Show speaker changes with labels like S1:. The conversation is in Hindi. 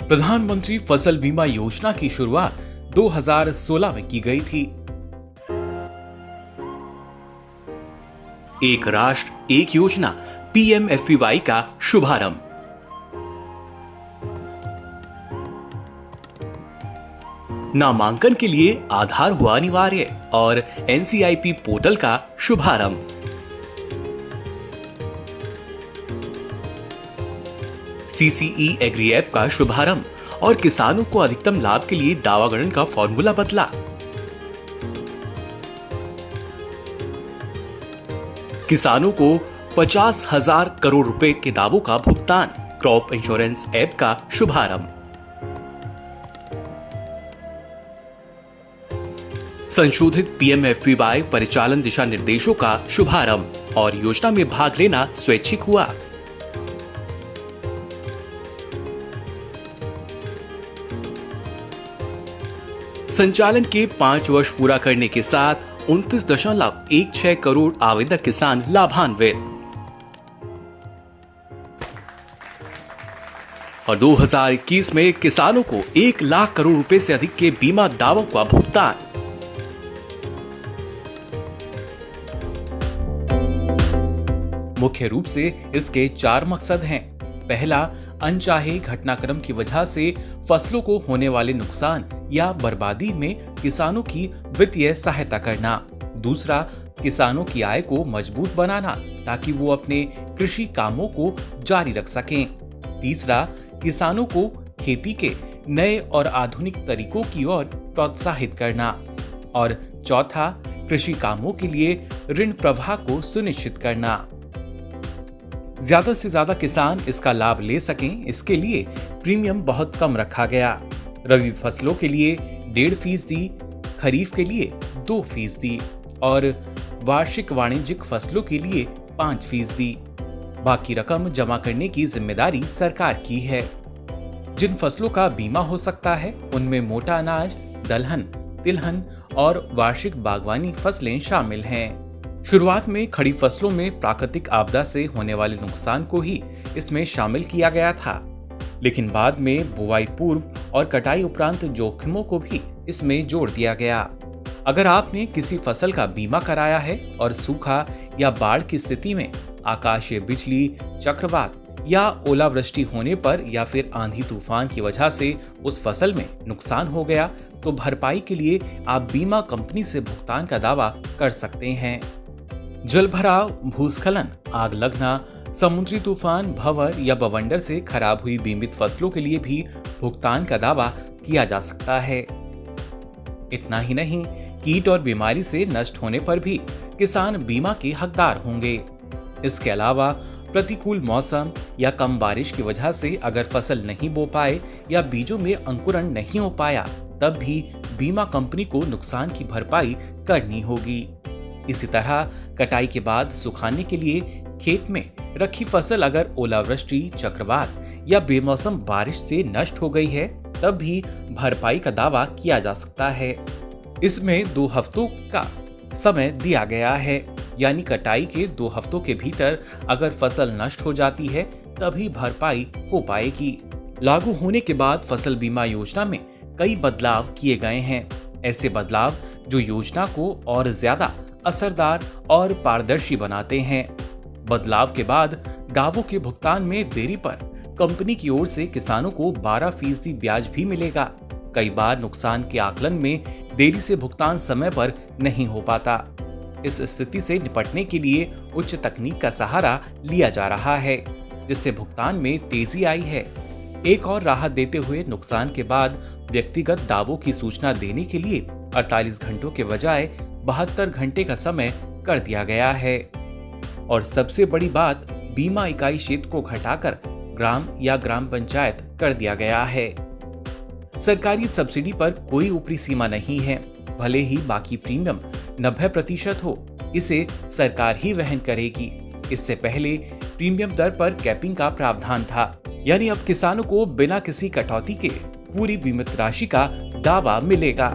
S1: प्रधानमंत्री फसल बीमा योजना की शुरुआत 2016 में की गई थी। एक राष्ट्र एक योजना पीएमएफबीवाई का शुभारंभ। नामांकन के लिए आधार हुआ अनिवार्य और एनसीआईपी पोर्टल का शुभारंभ। सीसीई एग्री ऐप का शुभारंभ और किसानों को अधिकतम लाभ के लिए दावा गणन का फॉर्मूला बदला। किसानों को 50,000 करोड़ रुपए के दावों का भुगतान। क्रॉप इंश्योरेंस ऐप का शुभारंभ। संशोधित पीएमएफबीवाई परिचालन दिशा निर्देशों का शुभारंभ और योजना में भाग लेना स्वैच्छिक हुआ। संचालन के 5 वर्ष पूरा करने के साथ 29.16 करोड़ आवेदक किसान लाभान्वित और 2021 में किसानों को 1 लाख करोड़ रुपए से अधिक के बीमा दावों का भुगतान। मुख्य रूप से इसके 4 मकसद हैं। पहला, अनचाहे घटनाक्रम की वजह से फसलों को होने वाले नुकसान या बर्बादी में किसानों की वित्तीय सहायता करना। दूसरा, किसानों की आय को मजबूत बनाना ताकि वो अपने कृषि कामों को जारी रख सकें। तीसरा, किसानों को खेती के नए और आधुनिक तरीकों की ओर प्रोत्साहित करना। और चौथा, कृषि कामों के लिए ऋण प्रवाह को सुनिश्चित करना। ज्यादा से ज्यादा किसान इसका लाभ ले सकें, इसके लिए प्रीमियम बहुत कम रखा गया। रबी फसलों के लिए 1.5%, खरीफ के लिए 2% और वार्षिक वाणिज्यिक फसलों के लिए 5%। बाकी रकम जमा करने की जिम्मेदारी सरकार की है। जिन फसलों का बीमा हो सकता है उनमें मोटा अनाज, दलहन, तिलहन और वार्षिक बागवानी फसलें शामिल हैं। शुरुआत में खड़ी फसलों में प्राकृतिक आपदा से होने वाले नुकसान को ही इसमें शामिल किया गया था, लेकिन बाद में बुआई पूर्व और कटाई उपरांत जोखिमों को भी इसमें जोड़ दिया गया। अगर आपने किसी फसल का बीमा कराया है और सूखा या बाढ़ की स्थिति में आकाशीय बिजली, चक्रवात या ओलावृष्टि होने पर या फिर आंधी तूफान की वजह से उस फसल में नुकसान हो गया, तो भरपाई के लिए आप बीमा कंपनी से भुगतान का दावा कर सकते हैं। जलभराव, भूस्खलन, आग लगना, समुद्री तूफान, भंवर या बवंडर से खराब हुई बीमित फसलों के लिए भी भुगतान का दावा किया जा सकता है। इतना ही नहीं, कीट और बीमारी से नष्ट होने पर भी किसान बीमा के हकदार होंगे। इसके अलावा प्रतिकूल मौसम या कम बारिश की वजह से अगर फसल नहीं बो पाए या बीजों में अंकुरण नहीं हो पाया, तब भी बीमा कंपनी को नुकसान की भरपाई करनी होगी। इसी तरह कटाई के बाद सुखाने के लिए खेत में रखी फसल अगर ओलावृष्टि, चक्रवात या बेमौसम बारिश से नष्ट हो गई है, तब भी भरपाई का दावा किया जा सकता है। इसमें 2 हफ्तों का समय दिया गया है, यानी कटाई के 2 हफ्तों के भीतर अगर फसल नष्ट हो जाती है तभी भरपाई हो पाएगी। लागू होने के बाद फसल बीमा योजना में कई बदलाव किए गए हैं। ऐसे बदलाव जो योजना को और ज्यादा असरदार और पारदर्शी बनाते हैं। बदलाव के बाद दावों के भुगतान में देरी पर कंपनी की ओर से किसानों को 12% ब्याज भी मिलेगा। कई बार नुकसान के आकलन में देरी से भुगतान समय पर नहीं हो पाता। इस स्थिति से निपटने के लिए उच्च तकनीक का सहारा लिया जा रहा है, जिससे भुगतान में तेजी आई है। एक और राहत देते हुए नुकसान के बाद व्यक्तिगत दावों की सूचना देने के लिए 48 घंटों के बजाय 72 घंटे का समय कर दिया गया है। और सबसे बड़ी बात, बीमा इकाई क्षेत्र को घटाकर ग्राम या ग्राम पंचायत कर दिया गया है। सरकारी सब्सिडी पर कोई ऊपरी सीमा नहीं है। भले ही बाकी प्रीमियम 90% हो, इसे सरकार ही वहन करेगी। इससे पहले प्रीमियम दर पर कैपिंग का प्रावधान था, यानी अब किसानों को बिना किसी कटौती के पूरी बीमित राशि का दावा मिलेगा।